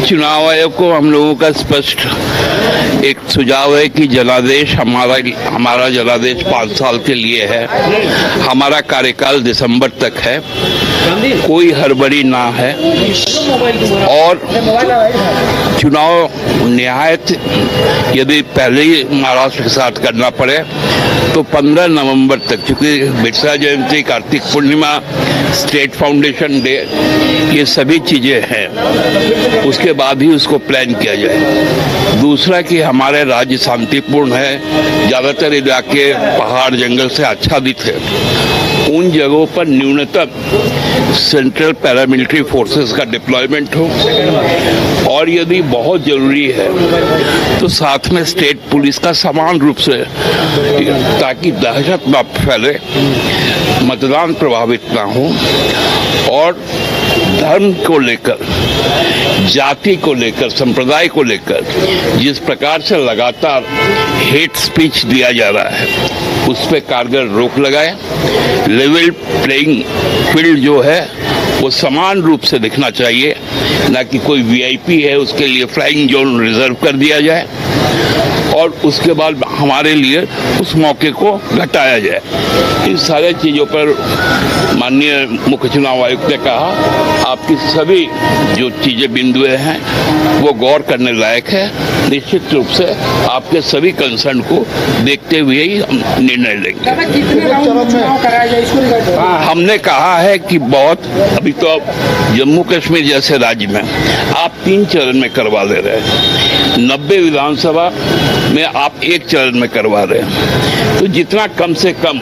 चुनाव आयोग को हम लोगों का स्पष्ट एक सुझाव है कि जनादेश हमारा जनादेश 5 साल के लिए है। हमारा कार्यकाल दिसंबर तक है, कोई हड़बड़ी ना है और चुनाव निहायत यदि पहले ही महाराष्ट्र के साथ करना पड़े तो 15 नवंबर तक, चूंकि बिरसा जयंती, Kartik Purnima, state foundation day, ये सभी चीजें हैं, उसके बाद ही उसको प्लान किया जाए। दूसरा कि हमारे राज्य शांतिपूर्ण है, ज्यादातर इलाके पहाड़ जंगल से आच्छादित है, उन जगहों पर न्यूनतम सेंट्रल पैरामिलिट्री फोर्सेस का डिप्लॉयमेंट हो और यदि बहुत जरूरी है तो साथ में स्टेट पुलिस का समान रूप से, ताकि दहशत न फैले, मतदान प्रभावित ना हो और धर्म को लेकर, जाति को लेकर, संप्रदाय को लेकर जिस प्रकार से लगातार हेट स्पीच दिया जा रहा है उस पर कारगर रोक लगाए। लेवल प्लेइंग फील्ड जो है वो समान रूप से दिखना चाहिए, ना कि कोई वीआईपी है उसके लिए फ्लाइंग जोन रिजर्व कर दिया जाए और उसके बाद हमारे लिए उस मौके को घटाया जाए। इन सारे चीज़ों पर माननीय मुख्य चुनाव आयुक्त ने कहा आपकी सभी जो चीज़ें बिंदुएं हैं वो गौर करने लायक है। निश्चित रूप से आपके सभी कंसर्न को देखते हुए ही हम निर्णय लेंगे। हमने कहा है कि बहुत, अभी तो जम्मू कश्मीर जैसे राज्य में आप 3 चरण में करवा ले रहे हैं, 90 विधानसभा में आप 1 चरण में करवा रहे हैं, तो जितना कम से कम,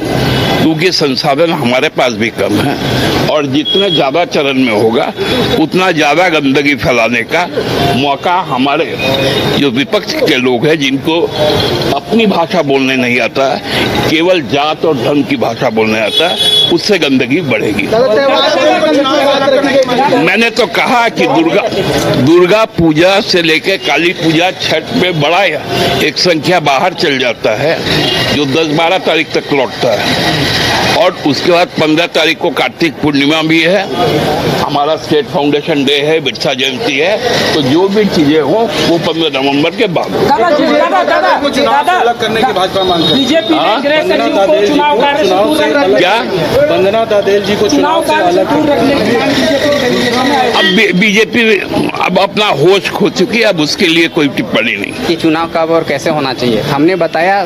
क्योंकि संसाधन हमारे पास भी कम है और जितना ज्यादा चरण में होगा उतना ज्यादा गंदगी फैलाने का मौका हमारे जो विपक्ष के लोग हैं, जिनको अपनी भाषा बोलने नहीं आता है, केवल जात और धर्म की भाषा बोलने आता है, उससे गंदगी बढ़ेगी। मैंने तो कहा कि दुर्गा पूजा से लेकर काली पूजा, छठ में बड़ा एक संख्या बाहर चल जाता है जो 10-12 तारीख तक लौटता है और उसके बाद 15 तारीख को कार्तिक पूर्णिमा भी है, हमारा स्टेट फाउंडेशन डे है, बिरसा जयंती है, तो जो भी चीजें हो वो 15 नवंबर के बाद करने की भाजपा मांग है। बीजेपी क्या वंदना दादेल जी को चुनाव से अलग अब बीजेपी अब अपना होश खो चुकी है, अब उसके लिए कोई टिप्पणी नहीं। कि चुनाव कब और कैसे होना चाहिए, हमने बताया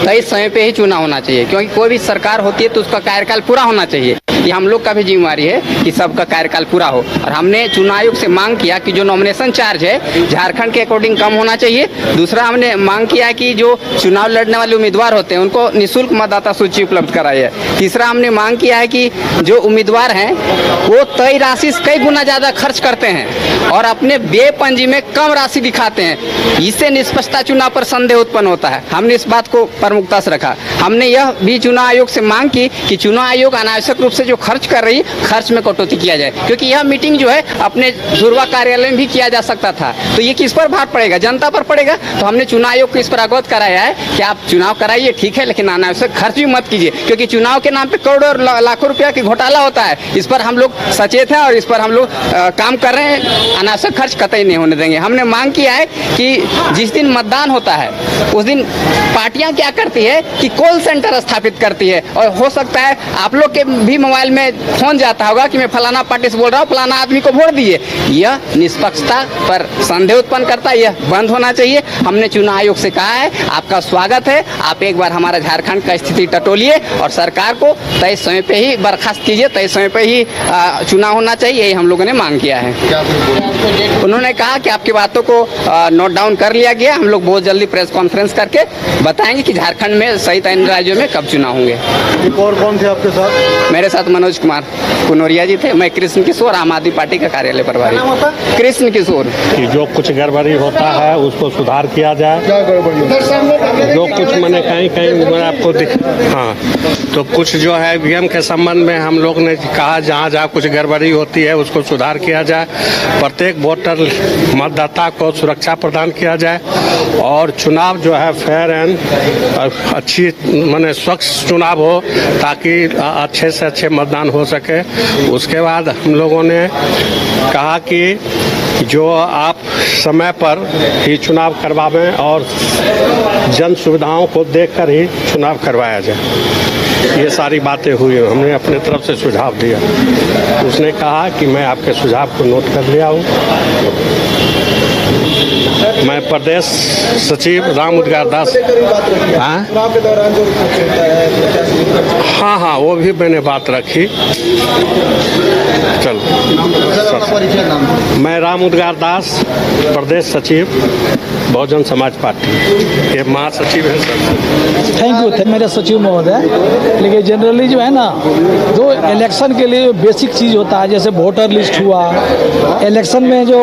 तय समय पे ही चुनाव होना चाहिए, क्योंकि कोई भी सरकार होती है तो उसका कार्यकाल पूरा होना चाहिए। ये हम लोग का भी जिम्मेवारी है कि सबका कार्यकाल पूरा हो और हमने चुनाव आयोग से मांग किया कि जो नॉमिनेशन चार्ज है झारखंड के अकॉर्डिंग कम होना चाहिए। दूसरा हमने मांग किया कि जो चुनाव लड़ने वाले उम्मीदवार होते हैं उनको निःशुल्क मतदाता सूची उपलब्ध कराई है। तीसरा हमने मांग किया है कि जो उम्मीदवार हैं वो तय राशि से कई गुना ज्यादा खर्च करते हैं और अपने व्यय पंजी में कम राशि दिखाते हैं, इससे निष्पक्षता चुनाव पर संदेह उत्पन्न होता है। हमने इस बात को प्रमुखता से रखा। हमने यह भी चुनाव आयोग से मांग की कि चुनाव आयोग अनावश्यक रूप से जो खर्च कर रही खर्च में कटौती किया जाए, क्योंकि यह मीटिंग जो है अपने धुरवा कार्यालय में भी किया जा सकता था, तो ये किस पर भार पड़ेगा, जनता पर पड़ेगा। तो हमने चुनाव आयोग को इस पर अवगत कराया है कि आप चुनाव कराइए ठीक है, लेकिन अनावश्यक खर्च भी मत कीजिए, क्योंकि चुनाव के नाम पे करोड़ों और लाखों रुपया की घोटाला होता है। इस पर हम लोग सचेत हैं और इस पर हम लोग काम कर रहे हैं। अनावश्यक खर्च कतई नहीं होने देंगे। हमने मांग किया है कि जिस दिन मतदान होता है उस दिन पार्टियां क्या करती है कि कॉल सेंटर स्थापित करती है, और हो सकता है आप लोग के भी मोबाइल में फोन जाता होगा कि मैं फलाना पार्टी से बोल रहा हूँ, फलाना आदमी को वोट दिए। यह निष्पक्षता पर संदेह उत्पन्न करता है, यह बंद होना चाहिए। हमने चुनाव आयोग से कहा है आपका स्वागत है, आप एक बार हमारा झारखंड का स्थिति टटोलिए और सरकार को तय समय पे ही बर्खास्त कीजिए, तय समय पे ही चुनाव होना चाहिए, यही हम लोगों ने मांग किया है। उन्होंने कहा कि आपकी बातों को नोट डाउन कर लिया गया, हम लोग बहुत जल्दी प्रेस कॉन्फ्रेंस करके बताएंगे कि झारखंड में सहित अन्य राज्यों में कब चुनाव होंगे। और कौन थे आपके साथ? मेरे साथ मनोज कुमार कुनोरिया जी थे, मैं कृष्ण किशोर, आम आदमी पार्टी का कार्यालय प्रभारी। कृष्ण किशोर। कि जो कुछ गड़बड़ी होता है उसको सुधार किया जाए। क्या गड़बड़ी? जो कुछ मैंने कहीं आपको हाँ, तो कुछ जो है ईवीएम के संबंध में हम लोग ने कहा जहाँ जहाँ कुछ गड़बड़ी होती है उसको सुधार किया जाए, प्रत्येक वोटर मतदाता को सुरक्षा प्रदान किया जाए और चुनाव जो है फेयर एंड अच्छी माने स्वच्छ चुनाव हो ताकि अच्छे से अच्छे मतदान हो सके। उसके बाद हम लोगों ने कहा कि जो आप समय पर ही चुनाव करवावें और जन सुविधाओं को देखकर ही चुनाव करवाया जाए। ये सारी बातें हुई, हमने अपने तरफ से सुझाव दिया। उसने कहा कि मैं आपके सुझाव को नोट कर लिया हूँ। मैं प्रदेश सचिव राम उद्गार दास। हाँ चुनाव के दौरान जो होता है हाँ हाँ, वो भी मैंने बात रखी। चलो, मैं राम उद्गार दास, प्रदेश सचिव बहुजन समाज पार्टी के महासचिव हैं सर। थैंक यू मेरे सचिव महोदय। लेकिन जनरली जो है ना, जो इलेक्शन के लिए बेसिक चीज़ होता है, जैसे वोटर लिस्ट हुआ, इलेक्शन में जो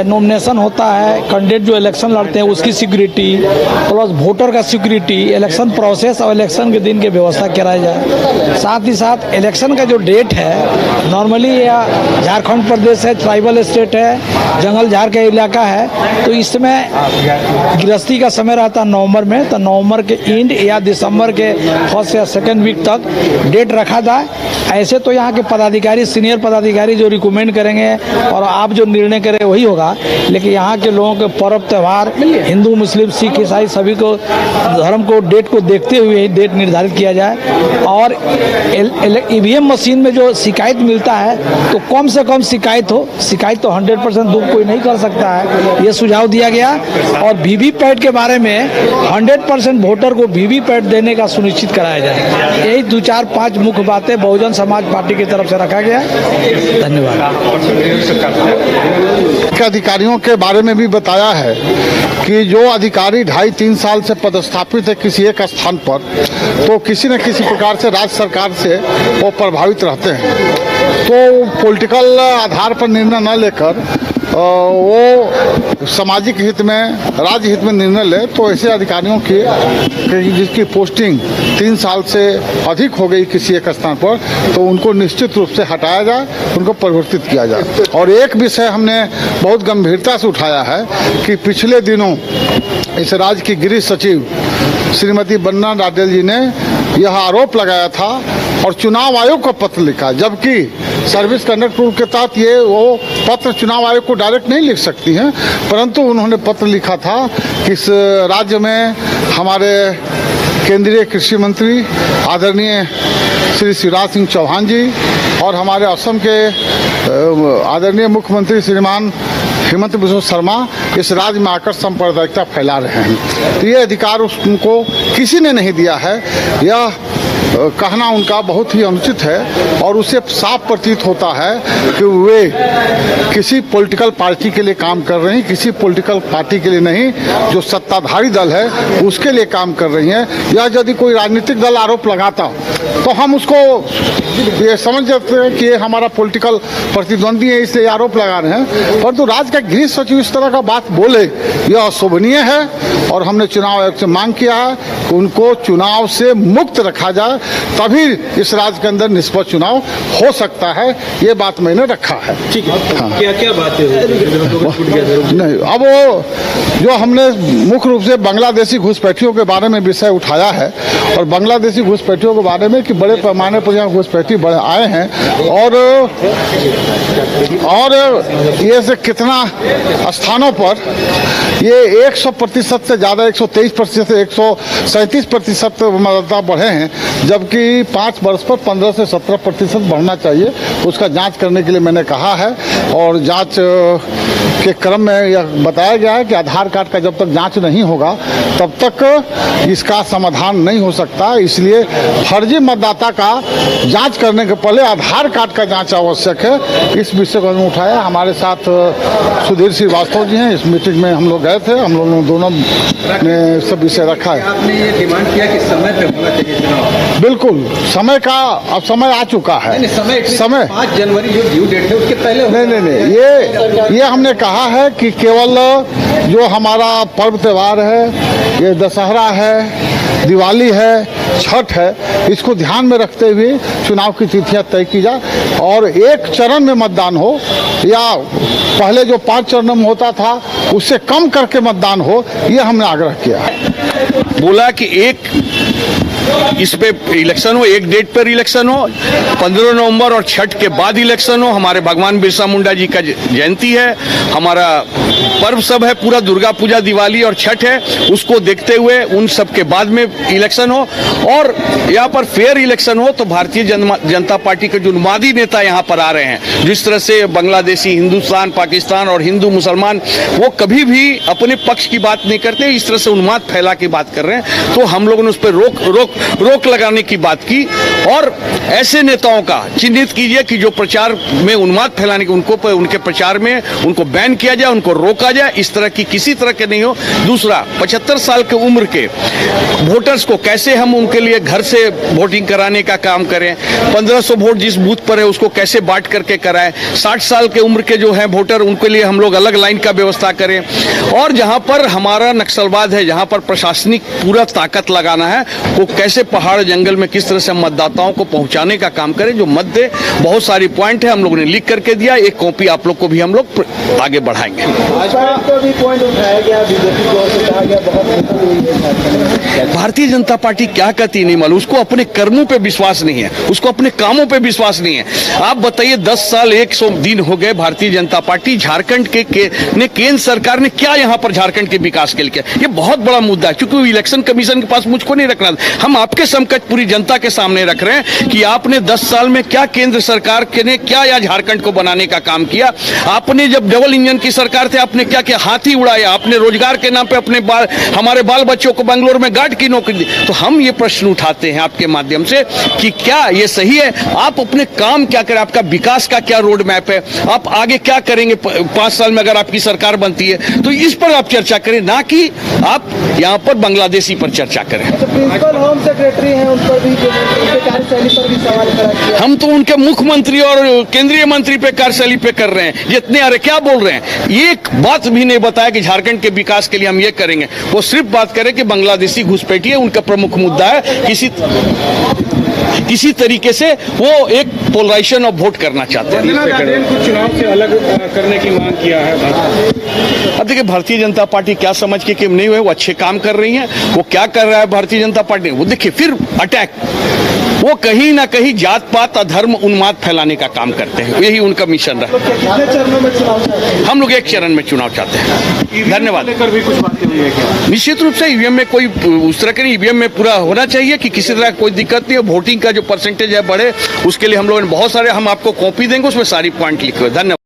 नॉमिनेशन होता है, कैंडिडेट जो इलेक्शन लड़ते हैं उसकी सिक्योरिटी प्लस वोटर का सिक्योरिटी, इलेक्शन प्रोसेस और इलेक्शन के दिन की व्यवस्था कराई जाए। साथ ही साथ इलेक्शन का जो डेट है, नॉर्मली यह झारखंड प्रदेश है, ट्राइबल स्टेट है, जंगल झाड़ का इलाका है, तो इसमें गृहस्थी का समय रहता है नवंबर में, तो नवंबर के एंड या दिसंबर के फर्स्ट या सेकेंड वीक तक डेट रखा जाए। ऐसे तो यहाँ के पदाधिकारी, सीनियर पदाधिकारी जो रिकमेंड करेंगे और आप जो निर्णय करें वही होगा, लेकिन यहाँ के लोगों के पर्व त्यौहार, हिंदू मुस्लिम सिख ईसाई सभी को धर्म को डेट को देखते हुए ही डेट निर्धारित किया जाए। और ईवीएम मशीन में जो शिकायत मिलता है तो कम से कम शिकायत हो, शिकायत तो 100% दूर कोई नहीं कर सकता है, ये सुझाव दिया गया। और वीवीपैट के बारे में 100% वोटर को वीवीपैट देने का सुनिश्चित कराया जाए। यही 2 4 5 मुख्य बातें बहुजन समाज पार्टी की तरफ से रखा गया। धन्यवाद। अधिकारियों के बारे में भी बताया है कि जो अधिकारी 2.5-3 साल से पदस्थापित है किसी एक स्थान पर, तो किसी न किसी प्रकार से राज्य सरकार से वो प्रभावित रहते हैं। तो पॉलिटिकल आधार पर निर्णय न लेकर वो सामाजिक हित में, राज्य हित में निर्णय ले, तो ऐसे अधिकारियों की जिसकी पोस्टिंग 3 साल से अधिक हो गई किसी एक स्थान पर, तो उनको निश्चित रूप से हटाया जाए, उनको परिवर्तित किया जाए। और एक विषय हमने बहुत गंभीरता से उठाया है कि पिछले दिनों इस राज्य की गृह सचिव श्रीमती वंदना डाडेल जी ने यह आरोप लगाया था और चुनाव आयोग को पत्र लिखा, जबकि सर्विस कंडक्ट रूल के तहत ये वो पत्र चुनाव आयोग को डायरेक्ट नहीं लिख सकती हैं, परंतु उन्होंने पत्र लिखा था कि इस राज्य में हमारे केंद्रीय कृषि मंत्री आदरणीय श्री शिवराज सिंह चौहान जी और हमारे असम के आदरणीय मुख्यमंत्री श्रीमान हेमंत बिस्वा शर्मा इस राज्य में आकर सांप्रदायिकता फैला रहे हैं। तो ये अधिकार उनको किसी ने नहीं दिया है, यह कहना उनका बहुत ही अनुचित है। और उससे साफ प्रतीत होता है कि वे किसी पॉलिटिकल पार्टी के लिए काम कर रही हैं, किसी पॉलिटिकल पार्टी के लिए नहीं, जो सत्ताधारी दल है उसके लिए काम कर रही हैं। या यदि कोई राजनीतिक दल आरोप लगाता तो हम उसको ये समझ जाते हैं कि ये हमारा पॉलिटिकल प्रतिद्वंदी है, इसलिए आरोप लगा रहे हैं। परंतु राज्य का गृह सचिव इस तरह का बात बोले, यह अशोभनीय है। और हमने चुनाव आयोग से मांग किया है कि उनको चुनाव से मुक्त रखा जाए, तभी इस राज्य के अंदर निष्पक्ष चुनाव हो सकता है। ये बात मैंने रखा है। ठीक है। हाँ। क्या क्या बातें नहीं, अब वो जो हमने मुख्य रूप से बांग्लादेशी घुसपैठियों के बारे में विषय उठाया है, और बांग्लादेशी घुसपैठियों के बारे में कि बड़े पैमाने पर यहाँ घुसपैठी बड़े आए हैं, और ये से कितना स्थानों पर ये 100% से ज़्यादा, 123% से 137% मतदाता बढ़े हैं, जबकि 5 वर्ष पर 15 से 17% बढ़ना चाहिए। उसका जांच करने के लिए मैंने कहा है, और जांच के क्रम में यह बताया गया है कि आधार कार्ड का जब तक जांच नहीं होगा तब तक इसका समाधान नहीं हो सकता। इसलिए फर्जी मतदाता का जांच करने के पहले आधार कार्ड का जांच आवश्यक है। इस विषय को हमने उठाया। हमारे साथ सुधीर श्रीवास्तव जी हैं, इस मीटिंग में हम लोग गए थे, हम लोगों दोनों ने सब विषय रखा है। आपने ये डिमांड किया कि समय पे होना चाहिए चुनाव। बिल्कुल, समय का अब समय आ चुका है। समय 5 जनवरी जो ड्यू डेट है उसके पहले नहीं, ये हमने कहा है कि केवल जो हमारा पर्व त्यौहार है, ये दशहरा है, दिवाली है, छठ है, इसको ध्यान में रखते हुए चुनाव की तिथियां तय की जाए, और एक चरण में मतदान हो, या पहले जो 5 चरणों में होता था उससे कम करके मतदान हो, ये हमने आग्रह किया है। बोला कि एक इस पे इलेक्शन हो, एक डेट पर इलेक्शन हो, 15 नवंबर और छठ के बाद इलेक्शन हो। हमारे भगवान बिरसा मुंडा जी का जयंती है, हमारा पर्व सब है, पूरा दुर्गा पूजा, दिवाली और छठ है, उसको देखते हुए उन सब के बाद में इलेक्शन हो और यहाँ पर फेयर इलेक्शन हो। तो भारतीय जनता पार्टी के जो उन्मादी नेता यहाँ पर आ रहे हैं, जिस तरह से बांग्लादेशी, हिंदुस्तान, पाकिस्तान और हिंदू मुसलमान, वो कभी भी अपने पक्ष की बात नहीं करते, इस तरह से उन्माद फैला की बात कर रहे हैं। तो हम लोगों ने उस पर रोक लगाने की बात की और ऐसे नेताओं का चिन्हित कीजिए कि जो प्रचार में उन्माद फैलाने के, उनके प्रचार में उनको बैन किया जाए, उनको रोका जाए, इस तरह की किसी तरह के नहीं हो। दूसरा, 75 साल के उम्र के वोटर्स को कैसे हम उनके लिए घर से वोटिंग कराने का काम करें, 1500 वोट जिस बूथ पर है उसको कैसे बांट करके कराएं, 60 साल के उम्र के जो हैं वोटर, उनके लिए हम लोग अलग लाइन का व्यवस्था करें। और जहां पर हमारा नक्सलवाद है, जहां पर प्रशासनिक पूरा ताकत लगाना है, वो कैसे पहाड़ जंगल में किस तरह से मतदाताओं को पहुंचाने का काम करें। जो मध्य बहुत सारी पॉइंट है, हम लोगों ने लिख करके दिया, एक कॉपी आप लोग को भी हम लोग आगे बढ़ाएंगे। भारतीय जनता पार्टी क्या कहती नहीं मालूम, उसको अपने कर्मों पे विश्वास नहीं है, उसको अपने कामों पे विश्वास नहीं है। आप बताइए, 10 साल 100 दिन हो गए भारतीय जनता पार्टी, झारखंड के केंद्र सरकार ने क्या यहाँ पर झारखंड के विकास के लिए किया, ये बहुत बड़ा मुद्दा है। क्योंकि इलेक्शन कमीशन के पास मुझको नहीं रखना, हम आपके समकक्ष पूरी जनता के सामने रख रहे हैं कि आपने 10 साल में क्या केंद्र सरकार ने क्या या झारखंड को बनाने का काम किया। आपने जब डबल इंजन की सरकार थे, आपने क्या किया, हाथी उड़ाया, आपने रोजगार के नाम पे हमारे बाल बच्चों को बेंगलोर में गार्ड की नौकरी दी। तो हम ये प्रश्न उठाते हैं आपके माध्यम से कि क्या ये सही है, आप अपने काम क्या करें, आपका विकास का क्या रोड मैप है, आप आगे क्या करेंगे 5 साल में अगर आपकी सरकार बनती है, तो इस पर आप चर्चा करें, ना कि आप यहाँ पर बांग्लादेशी पर चर्चा करें। प्रिंसिपल होम सेक्रेटरी हैं, उन पर भी उनके कार्यशैली पर भी सवाल खड़ा किया। हम तो उनके मुख्यमंत्री और केंद्रीय मंत्री पे कार्यशैली पे कर रहे हैं, जितने अरे क्या बोल रहे हैं, एक बात भी नहीं बताया कि झारखंड के विकास के लिए हम ये करेंगे। वो सिर्फ बात करें कि बांग्लादेशी घुसपैठी है, उनका प्रमुख मुद्दा है, किसी तरीके से वो एक पोलराइजेशन ऑफ वोट करना चाहते हैं। कुछ चुनाव से अलग करने की मांग किया है। अब देखिए, भारतीय जनता पार्टी क्या समझ के कि नहीं हुए, वो अच्छे काम कर रही है। वो क्या कर रहा है भारतीय जनता पार्टी, वो देखिए फिर अटैक, वो कहीं ना कहीं जात पात अधर्म उन्माद फैलाने का काम करते हैं, यही उनका मिशन रहा। कितने चरणों में चुनाव चाहते हैं? हम लोग एक चरण में चुनाव चाहते हैं। धन्यवाद। लेकर भी कुछ बातें हुई है क्या? निश्चित रूप से ईवीएम में कोई उस तरह के नहीं, ईवीएम में पूरा होना चाहिए कि किसी तरह कोई दिक्कत नहीं है, वोटिंग का जो परसेंटेज है बढ़े, उसके लिए हम लोगों ने बहुत सारे, हम आपको कॉपी देंगे, उसमें सारी पॉइंट लिखे हुए। धन्यवाद।